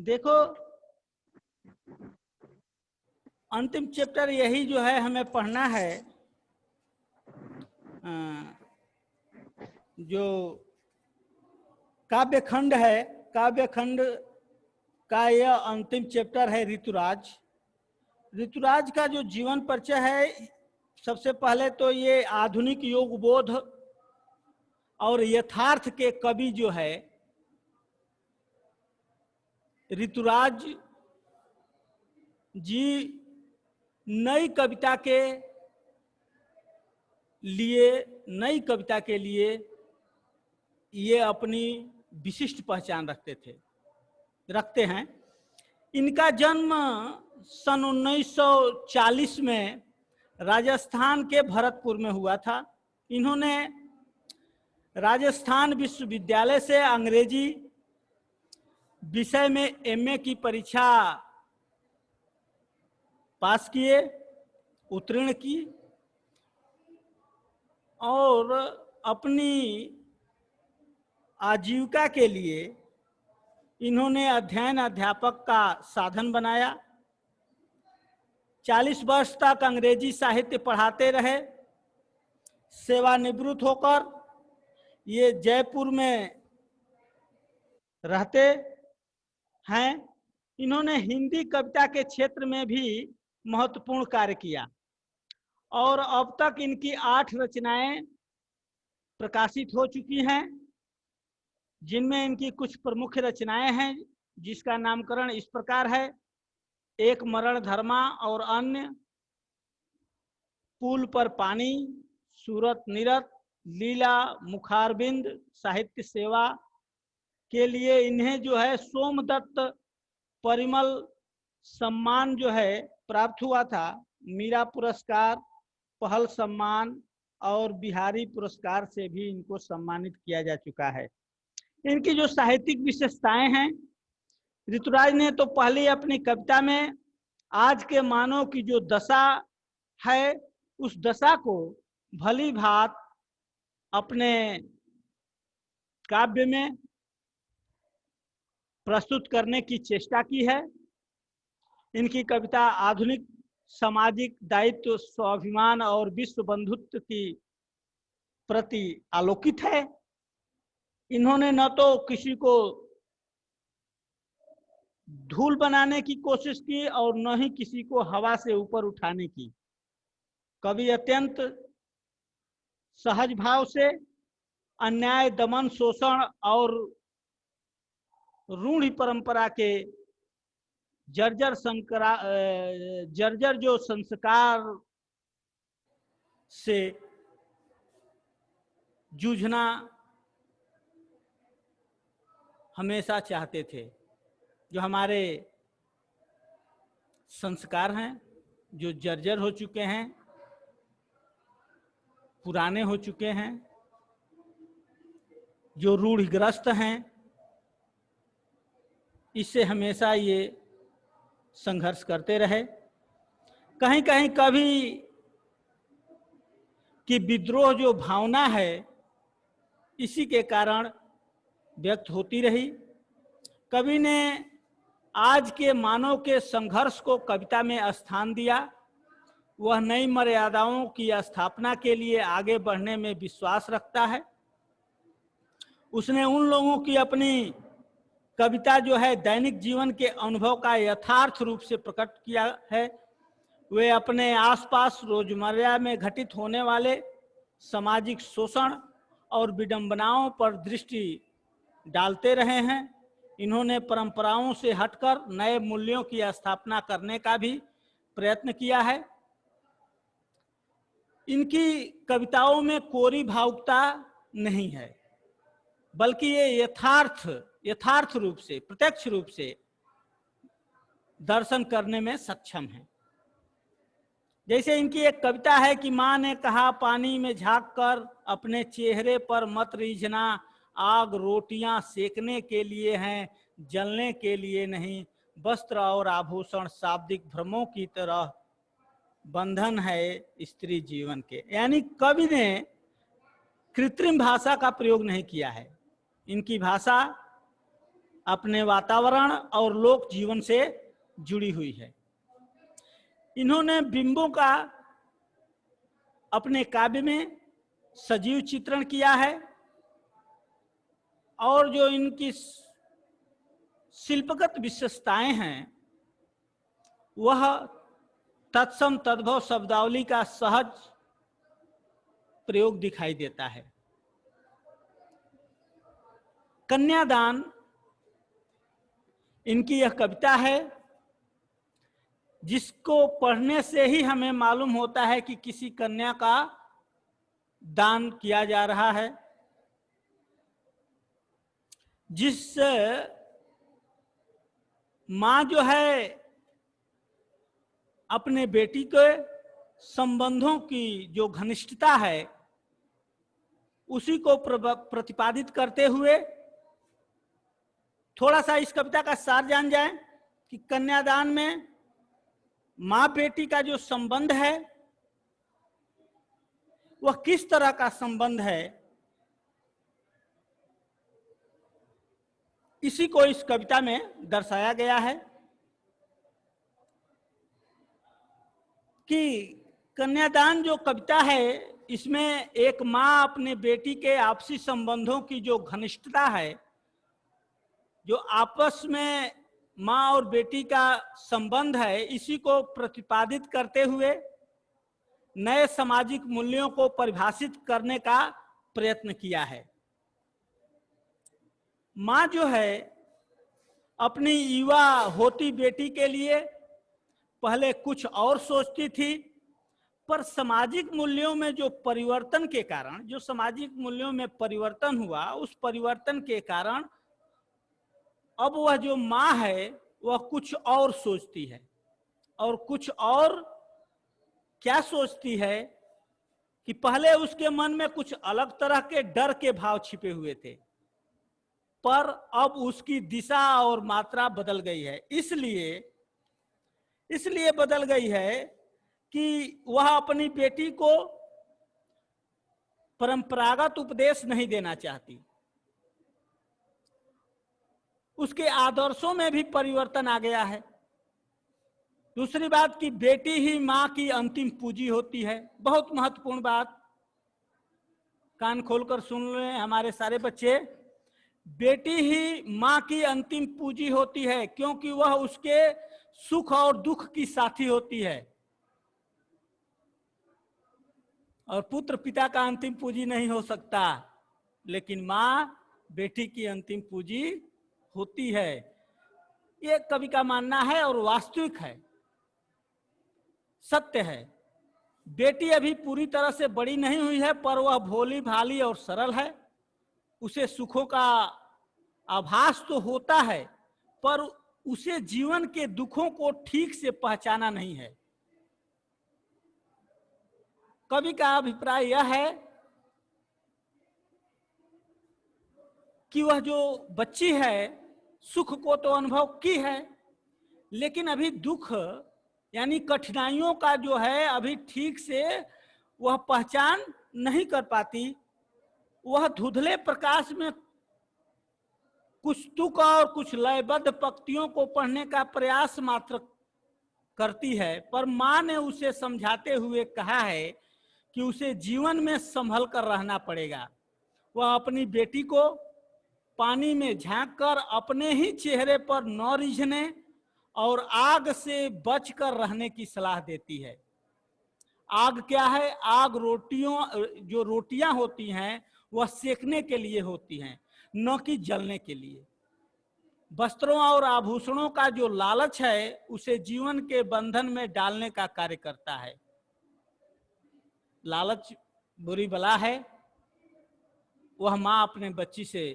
देखो, अंतिम चैप्टर यही जो है हमें पढ़ना है। जो काव्यखंड है, काव्यखंड का यह अंतिम चैप्टर है ऋतुराज। ऋतुराज का जो जीवन परिचय है, सबसे पहले तो ये आधुनिक योग बोध और यथार्थ के कवि जो है ऋतुराज जी नई कविता के लिए ये अपनी विशिष्ट पहचान रखते हैं। इनका जन्म सन 1940 में राजस्थान के भरतपुर में हुआ था। इन्होंने राजस्थान विश्वविद्यालय से अंग्रेजी विषय में एमए की परीक्षा पास किए, उत्तीर्ण की और अपनी आजीविका के लिए इन्होंने अध्ययन अध्यापक का साधन बनाया। 40 वर्ष तक अंग्रेजी साहित्य पढ़ाते रहे। सेवानिवृत्त होकर ये जयपुर में रहते हैं। इन्होंने हिंदी कविता के क्षेत्र में भी महत्वपूर्ण कार्य किया और अब तक इनकी 8 रचनाएं प्रकाशित हो चुकी हैं, जिनमें इनकी कुछ प्रमुख रचनाएं हैं जिसका नामकरण इस प्रकार है: एक मरण धर्मा और अन्य, पुल पर पानी, सूरत निरत, लीला, मुखारबिंद। साहित्य सेवा के लिए इन्हें जो है सोमदत्त परिमल सम्मान जो है प्राप्त हुआ था। मीरा पुरस्कार, पहल सम्मान और बिहारी पुरस्कार से भी इनको सम्मानित किया जा चुका है। इनकी जो साहित्यिक विशेषताएं हैं, ऋतुराज ने तो पहले अपनी कविता में आज के मानव की जो दशा है उस दशा को भली भांति अपने काव्य में प्रस्तुत करने की चेष्टा की है। इनकी कविता आधुनिक सामाजिक दायित्व, स्वाभिमान और विश्व बंधुत्व की प्रति आलोकित है। इन्होंने न तो किसी को धूल बनाने की कोशिश की और न ही किसी को हवा से ऊपर उठाने की। कवि अत्यंत सहज भाव से अन्याय, दमन, शोषण और रूढ़ि परंपरा के जर्जर जो संस्कार से जूझना हमेशा चाहते थे। जो हमारे संस्कार हैं जो जर्जर हो चुके हैं, पुराने हो चुके हैं, जो रूढ़िग्रस्त हैं, इससे हमेशा ये संघर्ष करते रहे। कहीं कहीं कभी कि विद्रोह जो भावना है इसी के कारण व्यक्त होती रही। कवि ने आज के मानव के संघर्ष को कविता में स्थान दिया। वह नई मर्यादाओं की स्थापना के लिए आगे बढ़ने में विश्वास रखता है। उसने उन लोगों की अपनी कविता जो है दैनिक जीवन के अनुभव का यथार्थ रूप से प्रकट किया है। वे अपने आसपास रोजमर्रा में घटित होने वाले सामाजिक शोषण और विडंबनाओं पर दृष्टि डालते रहे हैं। इन्होंने परंपराओं से हटकर नए मूल्यों की स्थापना करने का भी प्रयत्न किया है। इनकी कविताओं में कोरी भावुकता नहीं है, बल्कि ये यथार्थ रूप से, प्रत्यक्ष रूप से दर्शन करने में सक्षम है। जैसे इनकी एक कविता है कि माँ ने कहा पानी में झांक कर अपने चेहरे पर मत रीझना, आग रोटियां सेकने के लिए हैं, जलने के लिए नहीं। वस्त्र और आभूषण शाब्दिक भ्रमों की तरह बंधन है स्त्री जीवन के। यानी कवि ने कृत्रिम भाषा का प्रयोग नहीं किया है। इनकी भाषा अपने वातावरण और लोक जीवन से जुड़ी हुई है। इन्होंने बिंबों का अपने काव्य में सजीव चित्रण किया है और जो इनकी शिल्पगत विशेषताएं हैं वह तत्सम तद्भव शब्दावली का सहज प्रयोग दिखाई देता है। कन्यादान इनकी यह कविता है जिसको पढ़ने से ही हमें मालूम होता है कि किसी कन्या का दान किया जा रहा है। जिस माँ जो है अपने बेटी के संबंधों की जो घनिष्ठता है उसी को प्रतिपादित करते हुए थोड़ा सा इस कविता का सार जान जाए कि कन्यादान में माँ बेटी का जो संबंध है वह किस तरह का संबंध है, इसी को इस कविता में दर्शाया गया है कि कन्यादान जो कविता है इसमें एक माँ अपने बेटी के आपसी संबंधों की जो घनिष्ठता है, जो आपस में माँ और बेटी का संबंध है, इसी को प्रतिपादित करते हुए नए सामाजिक मूल्यों को परिभाषित करने का प्रयत्न किया है। माँ जो है अपनी युवा होती बेटी के लिए पहले कुछ और सोचती थी, पर सामाजिक मूल्यों में जो परिवर्तन के कारण, जो सामाजिक मूल्यों में परिवर्तन हुआ, उस परिवर्तन के कारण अब वह जो माँ है वह कुछ और सोचती है। और कुछ और क्या सोचती है कि पहले उसके मन में कुछ अलग तरह के डर के भाव छिपे हुए थे, पर अब उसकी दिशा और मात्रा बदल गई है। इसलिए बदल गई है कि वह अपनी बेटी को परंपरागत उपदेश नहीं देना चाहती। उसके आदर्शों में भी परिवर्तन आ गया है। दूसरी बात कि बेटी ही माँ की अंतिम पूंजी होती है। बहुत महत्वपूर्ण बात, कान खोलकर सुन लें हमारे सारे बच्चे। बेटी ही माँ की अंतिम पूंजी होती है क्योंकि वह उसके सुख और दुख की साथी होती है। और पुत्र पिता का अंतिम पूंजी नहीं हो सकता, लेकिन माँ बेटी की अंतिम पूंजी होती है। ये कवि का मानना है और वास्तविक है, सत्य है। बेटी अभी पूरी तरह से बड़ी नहीं हुई है, पर वह भोली भाली और सरल है। उसे सुखों का आभास तो होता है, पर उसे जीवन के दुखों को ठीक से पहचाना नहीं है। कवि का अभिप्राय यह है कि वह जो बच्ची है सुख को तो अनुभव की है, लेकिन अभी दुख यानी कठिनाइयों का जो है अभी ठीक से वह पहचान नहीं कर पाती। वह धुंधले प्रकाश में कुछ तुक और कुछ लयबद्ध पंक्तियों को पढ़ने का प्रयास मात्र करती है, पर माँ ने उसे समझाते हुए कहा है कि उसे जीवन में संभल कर रहना पड़ेगा। वह अपनी बेटी को पानी में झांककर अपने ही चेहरे पर न रिझने और आग से बचकर रहने की सलाह देती है। आग क्या है? आग जो रोटियां होती हैं वह सेकने के लिए होती हैं, न कि जलने के लिए। वस्त्रों और आभूषणों का जो लालच है उसे जीवन के बंधन में डालने का कार्य करता है। लालच बुरी बला है। वह माँ अपने बच्ची से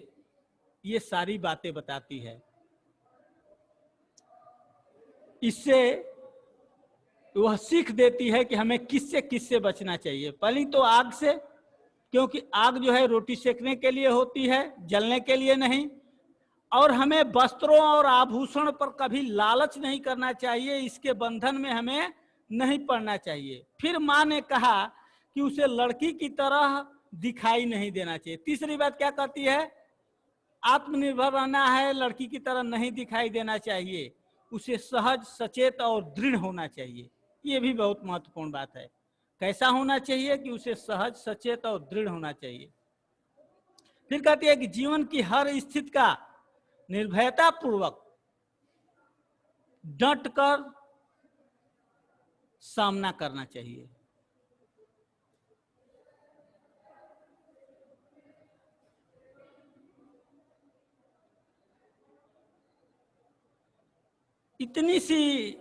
ये सारी बातें बताती है। इससे वह सीख देती है कि हमें किससे बचना चाहिए। पहली तो आग से, क्योंकि आग जो है रोटी सेकने के लिए होती है, जलने के लिए नहीं। और हमें वस्त्रों और आभूषण पर कभी लालच नहीं करना चाहिए, इसके बंधन में हमें नहीं पड़ना चाहिए। फिर माँ ने कहा कि उसे लड़की की तरह दिखाई नहीं देना चाहिए। तीसरी बात क्या कहती है? आत्मनिर्भर रहना है, लड़की की तरह नहीं दिखाई देना चाहिए, उसे सहज, सचेत और दृढ़ होना चाहिए। ये भी बहुत महत्वपूर्ण बात है। कैसा होना चाहिए कि उसे सहज, सचेत और दृढ़ होना चाहिए। फिर कहती है कि जीवन की हर स्थिति का निर्भयता पूर्वक डट कर सामना करना चाहिए। इतनी सी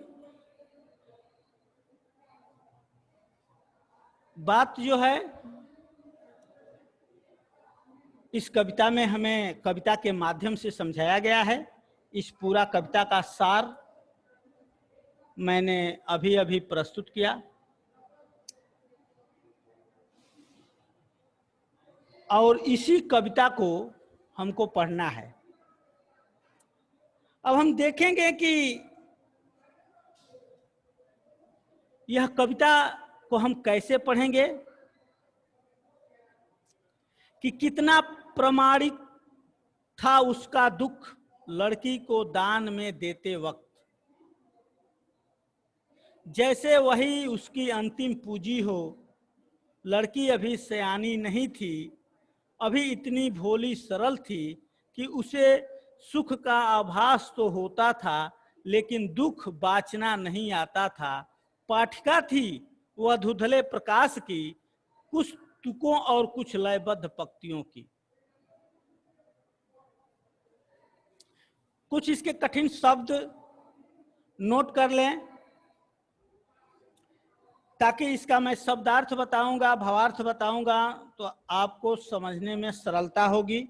बात जो है इस कविता में हमें कविता के माध्यम से समझाया गया है। इस पूरा कविता का सार मैंने अभी अभी प्रस्तुत किया और इसी कविता को हमको पढ़ना है। अब हम देखेंगे कि यह कविता को हम कैसे पढ़ेंगे, कि कितना प्रामाणिक था उसका दुख लड़की को दान में देते वक्त, जैसे वही उसकी अंतिम पूंजी हो। लड़की अभी सयानी नहीं थी, अभी इतनी भोली सरल थी कि उसे सुख का आभास तो होता था, लेकिन दुख बाचना नहीं आता था। पाठिका थी वह धुंधले प्रकाश की, कुछ तुकों और कुछ लयबद्ध पंक्तियों की। कुछ इसके कठिन शब्द नोट कर लें ताकि इसका मैं शब्दार्थ बताऊंगा, भावार्थ बताऊंगा तो आपको समझने में सरलता होगी।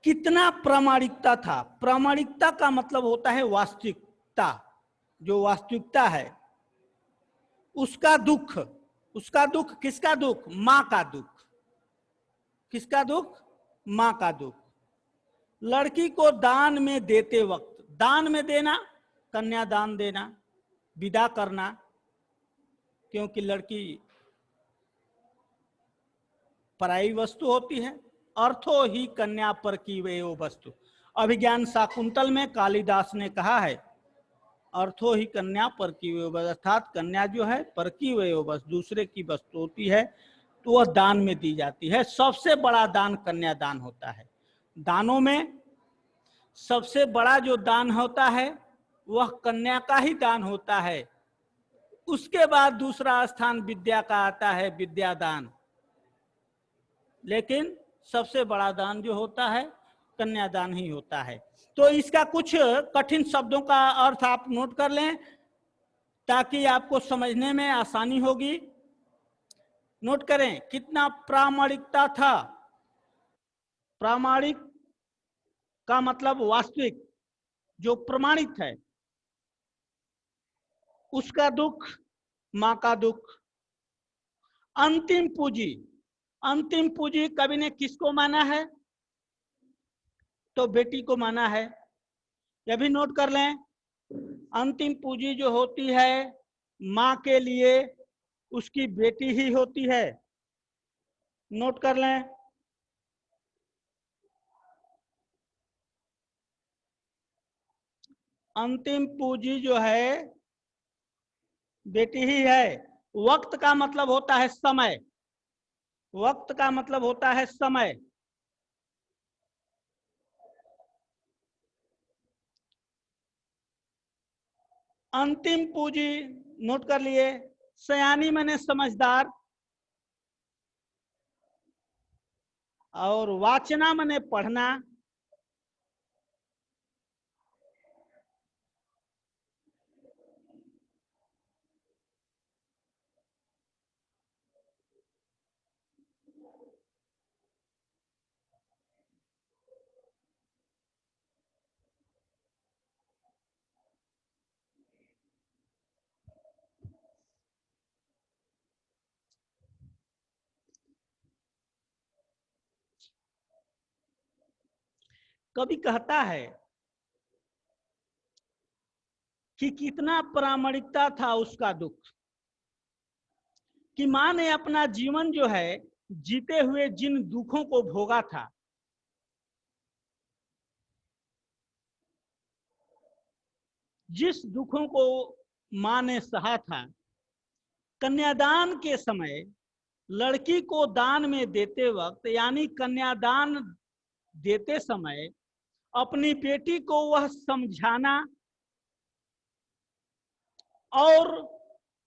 कितना प्रामाणिकता था। प्रामाणिकता का मतलब होता है वास्तविकता, जो वास्तविकता है उसका दुख। उसका दुख किसका दुख? मां का दुख। किसका दुख? मां का दुख। लड़की को दान में देते वक्त, दान में देना, कन्यादान देना, विदा करना, क्योंकि लड़की पराई वस्तु होती है। अर्थो ही कन्या पर की वे वस्तु। अभिज्ञान शाकुंतल में कालिदास ने कहा है, अर्थो ही कन्या पर की वे वस्तु, अर्थात कन्या जो है पर की वे वस्तु, दूसरे की वस्तु होती है तो वह दान में दी जाती है। सबसे बड़ा दान कन्यादान होता है। दानों में सबसे बड़ा जो दान होता है वह कन्या का ही दान होता है। उसके बाद दूसरा स्थान विद्या का आता है, विद्यादान। लेकिन सबसे बड़ा दान जो होता है कन्यादान ही होता है। तो इसका कुछ कठिन शब्दों का अर्थ आप नोट कर लें ताकि आपको समझने में आसानी होगी। नोट करें, कितना प्रामाणिकता था। प्रामाणिक का मतलब वास्तविक, जो प्रमाणित है। उसका दुख, मां का दुख। अंतिम पूंजी, अंतिम पूंजी कवि ने किसको माना है? तो बेटी को माना है। यह भी नोट कर लें, अंतिम पूंजी जो होती है मां के लिए उसकी बेटी ही होती है। नोट कर लें। अंतिम पूंजी जो है बेटी ही है। वक्त का मतलब होता है समय। वक्त का मतलब होता है समय। अंतिम पूंजी नोट कर लिए। सयानी माने समझदार, और वाचना माने पढ़ना। कवि कहता है कि कितना प्रामाणिकता था उसका दुख, कि मां ने अपना जीवन जो है जीते हुए जिन दुखों को भोगा था, जिस दुखों को मां ने सहा था, कन्यादान के समय लड़की को दान में देते वक्त, यानी कन्यादान देते समय अपनी बेटी को वह समझाना और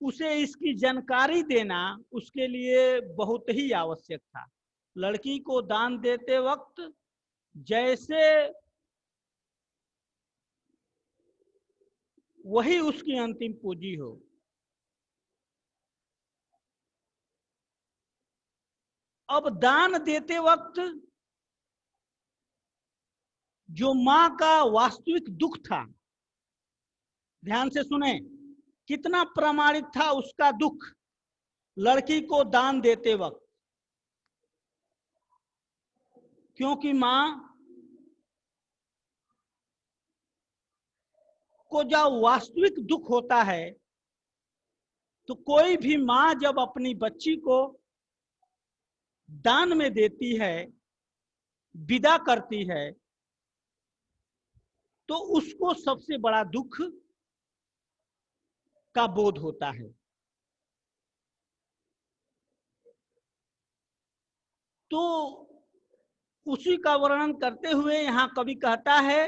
उसे इसकी जानकारी देना उसके लिए बहुत ही आवश्यक था। लड़की को दान देते वक्त जैसे वही उसकी अंतिम पूंजी हो। अब दान देते वक्त जो मां का वास्तविक दुख था, ध्यान से सुने, कितना प्रामाणिक था उसका दुख लड़की को दान देते वक्त। क्योंकि मां को जब वास्तविक दुख होता है तो कोई भी मां जब अपनी बच्ची को दान में देती है, विदा करती है, तो उसको सबसे बड़ा दुख का बोध होता है। तो उसी का वर्णन करते हुए यहां कवि कहता है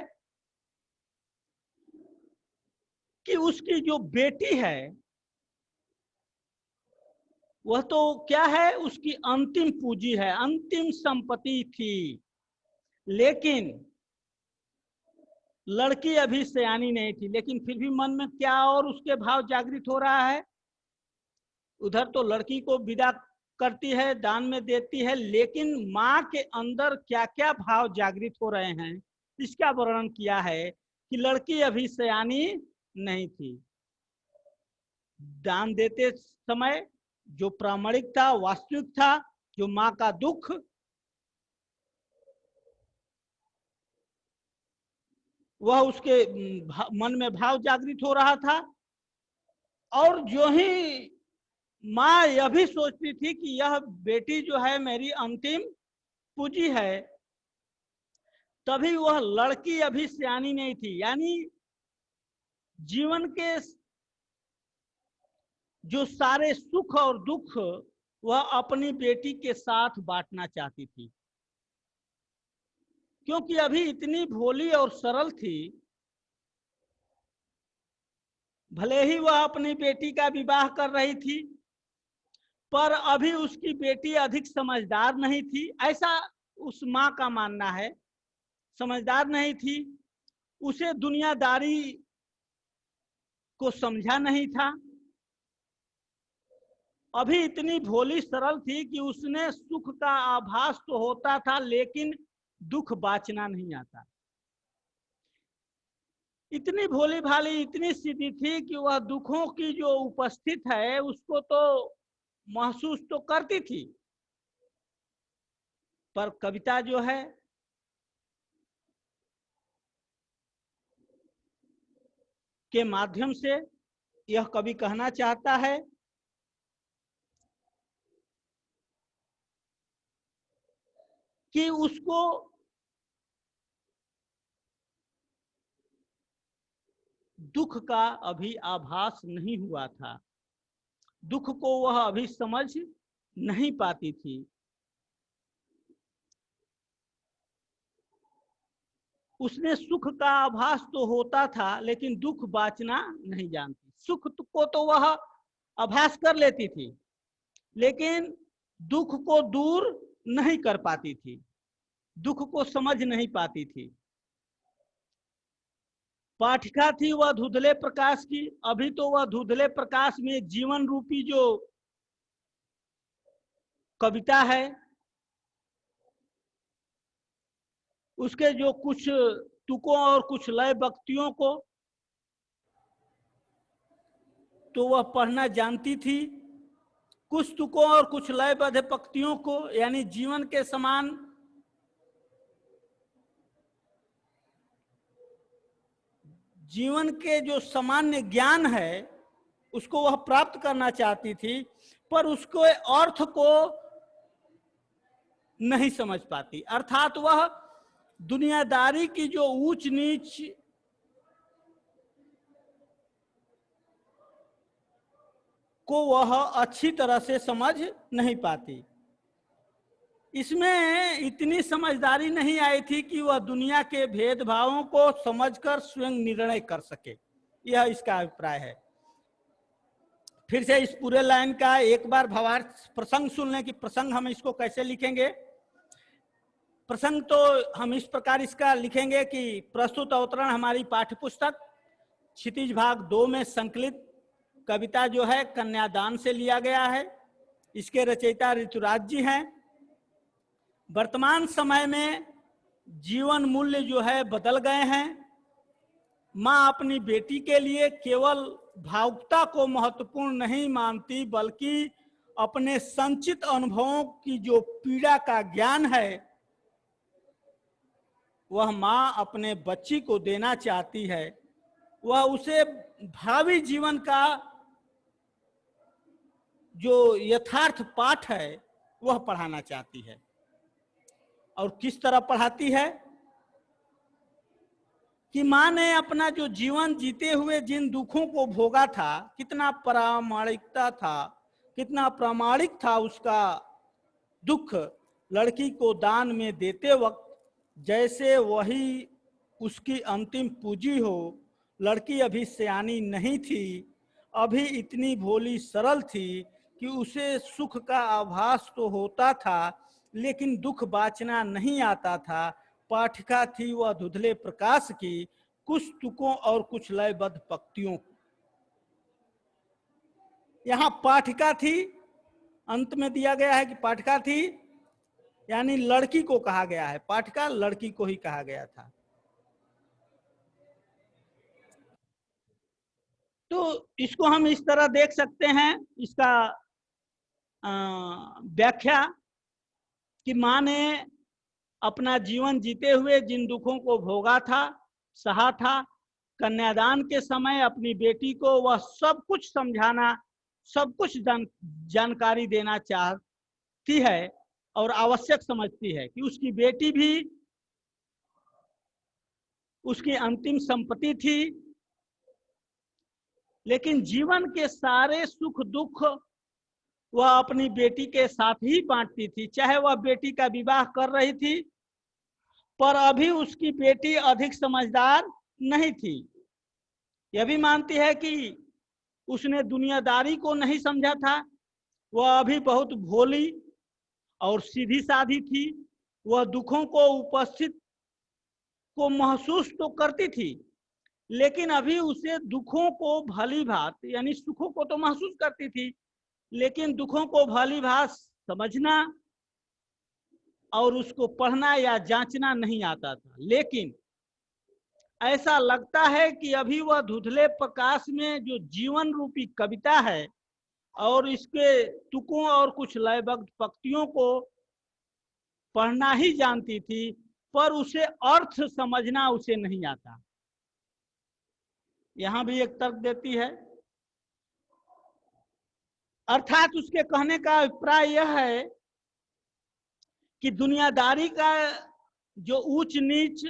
कि उसकी जो बेटी है वह तो क्या है, उसकी अंतिम पूंजी है, अंतिम संपत्ति थी। लेकिन लड़की अभी सयानी नहीं थी, लेकिन फिर भी मन में क्या और उसके भाव जागृत हो रहा है। उधर तो लड़की को विदा करती है, दान में देती है, लेकिन मां के अंदर क्या क्या भाव जागृत हो रहे हैं इसका वर्णन किया है कि लड़की अभी सयानी नहीं थी। दान देते समय जो प्रामाणिक था, वास्तविक था, जो मां का दुख, वह उसके मन में भाव जागृत हो रहा था। और जो ही मां यह भी सोचती थी कि यह बेटी जो है मेरी अंतिम पूंजी है, तभी वह लड़की अभी सयानी नहीं थी, यानी जीवन के जो सारे सुख और दुख वह अपनी बेटी के साथ बांटना चाहती थी। क्योंकि अभी इतनी भोली और सरल थी, भले ही वह अपनी बेटी का विवाह कर रही थी, पर अभी उसकी बेटी अधिक समझदार नहीं थी, ऐसा उस मां का मानना है। समझदार नहीं थी, उसे दुनियादारी को समझा नहीं था, अभी इतनी भोली सरल थी कि उसने सुख का आभास तो होता था लेकिन दुख बांचना नहीं आता। इतनी भोली भाली, इतनी सीधी थी कि वह दुखों की जो उपस्थित है उसको तो महसूस तो करती थी, पर कविता जो है के माध्यम से यह कवि कहना चाहता है कि उसको दुख का अभी आभास नहीं हुआ था, दुख को वह अभी समझ नहीं पाती थी। उसने सुख का आभास तो होता था लेकिन दुख बांचना नहीं जानती। सुख को तो वह आभास कर लेती थी लेकिन दुख को दूर नहीं कर पाती थी, दुख को समझ नहीं पाती थी। पाठिका थी वह धुंधले प्रकाश की, अभी तो वह धुंधले प्रकाश में जीवन रूपी जो कविता है उसके जो कुछ तुकों और कुछ लय वक्तियों को तो वह पढ़ना जानती थी, कुछ तुकों और कुछ लयबद्ध पंक्तियों को, यानी जीवन के समान जीवन के जो सामान्य ज्ञान है उसको वह प्राप्त करना चाहती थी, पर उसको अर्थ को नहीं समझ पाती, अर्थात वह दुनियादारी की जो ऊंच नीच को वह अच्छी तरह से समझ नहीं पाती। इसमें इतनी समझदारी नहीं आई थी कि वह दुनिया के भेदभावों को समझकर स्वयं निर्णय कर सके, यह इसका अभिप्राय है। फिर से इस पूरे लाइन का एक बार भावार्थ प्रसंग सुन लें कि प्रसंग हम इसको कैसे लिखेंगे। प्रसंग तो हम इस प्रकार इसका लिखेंगे कि प्रस्तुत अवतरण हमारी पाठ्य पुस्तक क्षितिज भाग 2 में संकलित कविता जो है कन्यादान से लिया गया है। इसके रचयिता ऋतुराज जी हैं। वर्तमान समय में जीवन मूल्य जो है बदल गए हैं। माँ अपनी बेटी के लिए केवल भावुकता को महत्वपूर्ण नहीं मानती, बल्कि अपने संचित अनुभवों की जो पीड़ा का ज्ञान है वह माँ अपने बच्ची को देना चाहती है। वह उसे भावी जीवन का जो यथार्थ पाठ है वह पढ़ाना चाहती है। और किस तरह पढ़ाती है कि माँ ने अपना जो जीवन जीते हुए जिन दुखों को भोगा था, कितना प्रामाणिकता था, कितना प्रामाणिक था उसका दुख, लड़की को दान में देते वक्त जैसे वही उसकी अंतिम पूंजी हो। लड़की अभी सयानी नहीं थी, अभी इतनी भोली सरल थी कि उसे सुख का आभास तो होता था लेकिन दुख बाँचना नहीं आता था। पाठिका थी वह धुंधले प्रकाश की, कुछ तुकों और कुछ लयबद्ध पंक्तियों। यहाँ पाठिका थी, अंत में दिया गया है कि पाठिका थी, यानी लड़की को कहा गया है। पाठिका लड़की को ही कहा गया था। तो इसको हम इस तरह देख सकते हैं, इसका व्याख्या कि माँ ने अपना जीवन जीते हुए जिन दुखों को भोगा था, सहा था, कन्यादान के समय अपनी बेटी को वह सब कुछ समझाना, सब कुछ जानकारी देना चाहती है और आवश्यक समझती है कि उसकी बेटी भी उसकी अंतिम संपत्ति थी। लेकिन जीवन के सारे सुख दुख वह अपनी बेटी के साथ ही बांटती थी। चाहे वह बेटी का विवाह कर रही थी, पर अभी उसकी बेटी अधिक समझदार नहीं थी। यह भी मानती है कि उसने दुनियादारी को नहीं समझा था। वह अभी बहुत भोली और सीधी साधी थी। वह दुखों को उपस्थित को महसूस तो करती थी, लेकिन अभी उसे दुखों को भली भांत, यानी सुखों को तो महसूस करती थी लेकिन दुखों को भली भांत समझना और उसको पढ़ना या जांचना नहीं आता था। लेकिन ऐसा लगता है कि अभी वह धुंधले प्रकाश में जो जीवन रूपी कविता है और इसके तुकों और कुछ लयबद्ध पंक्तियों को पढ़ना ही जानती थी, पर उसे अर्थ समझना उसे नहीं आता। यहां भी एक तर्क देती है, अर्थात उसके कहने का अभिप्राय यह है कि दुनियादारी का जो ऊंच नीच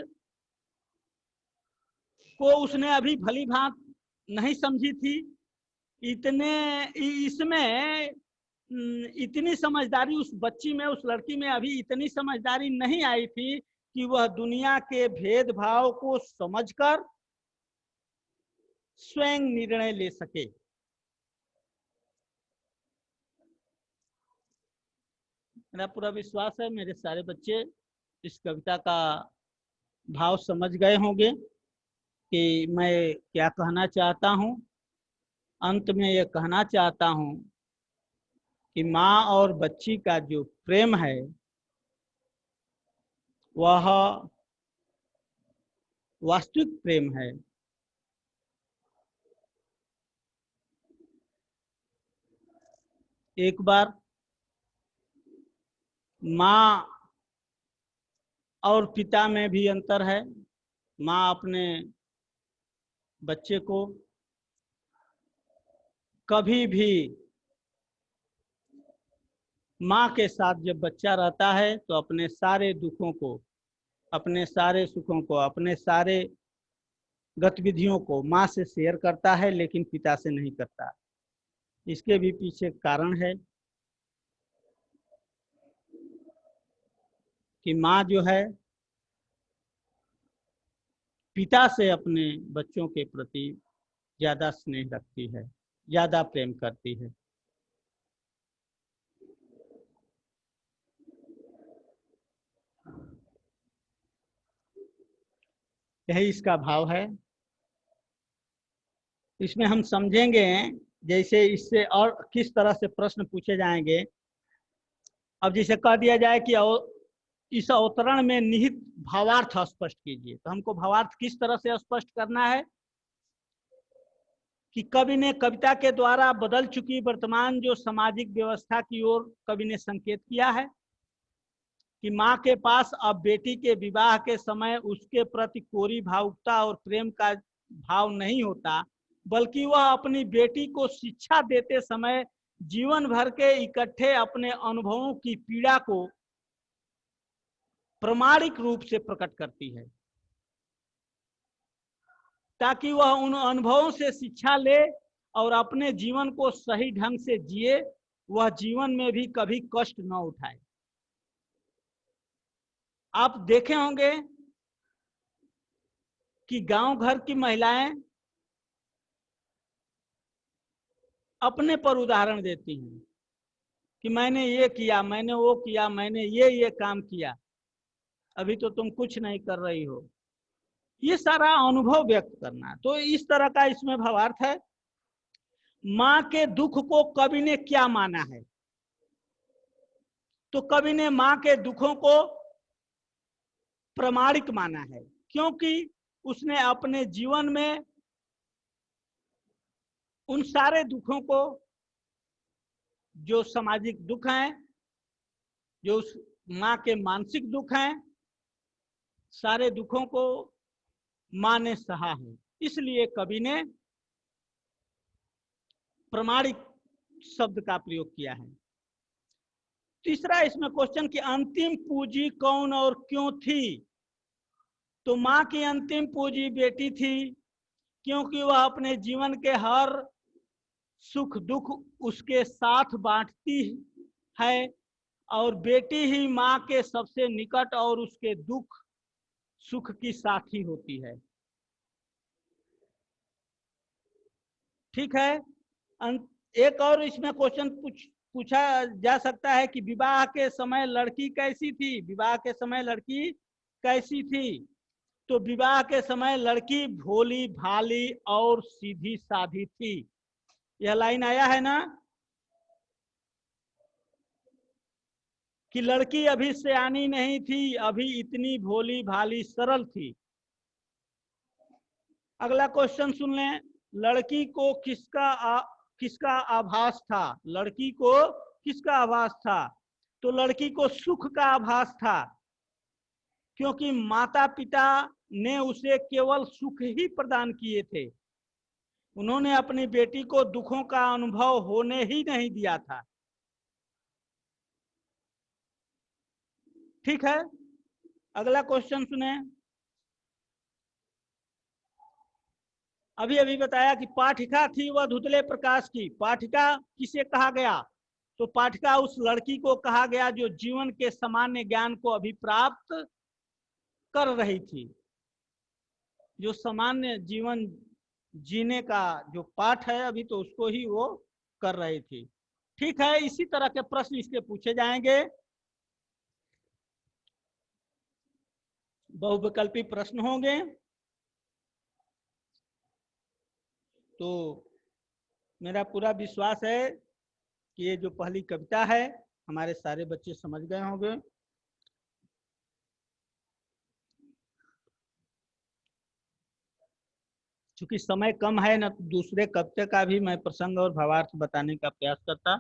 को उसने अभी भली भांत नहीं समझी थी। इसमें इतनी समझदारी उस बच्ची में, उस लड़की में अभी इतनी समझदारी नहीं आई थी कि वह दुनिया के भेदभाव को समझकर स्वयं निर्णय ले सके। मेरा पूरा विश्वास है मेरे सारे बच्चे इस कविता का भाव समझ गए होंगे कि मैं क्या कहना चाहता हूं। अंत में यह कहना चाहता हूं कि माँ और बच्ची का जो प्रेम है वह वास्तविक प्रेम है। एक बार माँ और पिता में भी अंतर है। माँ अपने बच्चे को कभी भी माँ के साथ जब बच्चा रहता है तो अपने सारे दुखों को, अपने सारे सुखों को, अपने सारे गतिविधियों को माँ से शेयर करता है, लेकिन पिता से नहीं करता। इसके भी पीछे कारण है कि माँ जो है पिता से अपने बच्चों के प्रति ज्यादा स्नेह रखती है, ज्यादा प्रेम करती है। यही इसका भाव है। इसमें हम समझेंगे, जैसे इससे और किस तरह से प्रश्न पूछे जाएंगे। अब जैसे कह दिया जाए कि इस अवतरण में निहित भावार्थ स्पष्ट कीजिए, तो हमको भावार्थ किस तरह से स्पष्ट करना है कि कवि ने कविता के द्वारा बदल चुकी वर्तमान जो सामाजिक व्यवस्था की ओर कवि ने संकेत किया है कि माँ के पास अब बेटी के विवाह के समय उसके प्रति कोरी भावुकता और प्रेम का भाव नहीं होता, बल्कि वह अपनी बेटी को शिक्षा देते समय जीवन भर के इकट्ठे अपने अनुभवों की पीड़ा को प्रामाणिक रूप से प्रकट करती है, ताकि वह उन अनुभवों से शिक्षा ले और अपने जीवन को सही ढंग से जिए, वह जीवन में भी कभी कष्ट न उठाए। आप देखे होंगे कि गांव घर की महिलाएं अपने पर उदाहरण देती हैं कि मैंने ये किया, मैंने वो किया, मैंने ये काम किया, अभी तो तुम कुछ नहीं कर रही हो। ये सारा अनुभव व्यक्त करना, तो इस तरह का इसमें भावार्थ है। माँ के दुख को कवि ने क्या माना है, तो कवि ने माँ के दुखों को प्रामाणिक माना है, क्योंकि उसने अपने जीवन में उन सारे दुखों को, जो सामाजिक दुख हैं, जो उस माँ के मानसिक दुख हैं, सारे दुखों को माँ ने सहा है, इसलिए कवि ने प्रामाणिक शब्द का प्रयोग किया है। तीसरा इसमें क्वेश्चन कि अंतिम पूंजी कौन और क्यों थी, तो माँ की अंतिम पूंजी बेटी थी, क्योंकि वह अपने जीवन के हर सुख दुख उसके साथ बांटती है, और बेटी ही माँ के सबसे निकट और उसके दुख सुख की साथी होती है। ठीक है। एक और इसमें क्वेश्चन पूछा जा सकता है कि विवाह के समय लड़की कैसी थी, विवाह के समय लड़की कैसी थी, तो विवाह के समय लड़की भोली भाली और सीधी साधी थी। यह लाइन आया है ना कि लड़की अभी सयानी नहीं थी, अभी इतनी भोली भाली सरल थी। अगला क्वेश्चन सुन लें, लड़की को किसका आभास था, लड़की को किसका आभास था, तो लड़की को सुख का आभास था, क्योंकि माता पिता ने उसे केवल सुख ही प्रदान किए थे, उन्होंने अपनी बेटी को दुखों का अनुभव होने ही नहीं दिया था। ठीक है। अगला क्वेश्चन सुने। अभी अभी बताया कि पाठिका थी वह धुतले प्रकाश की, पाठिका किसे कहा गया, तो पाठिका उस लड़की को कहा गया जो जीवन के सामान्य ज्ञान को अभी प्राप्त कर रही थी, जो सामान्य जीवन जीने का जो पाठ है अभी तो उसको ही वो कर रही थी। ठीक है, इसी तरह के प्रश्न इसके पूछे जाएंगे, बहुविकल्पी प्रश्न होंगे। तो मेरा पूरा विश्वास है कि ये जो पहली कविता है हमारे सारे बच्चे समझ गए होंगे। चूंकि समय कम है न, दूसरे कविता का भी मैं प्रसंग और भावार्थ बताने का प्रयास करता।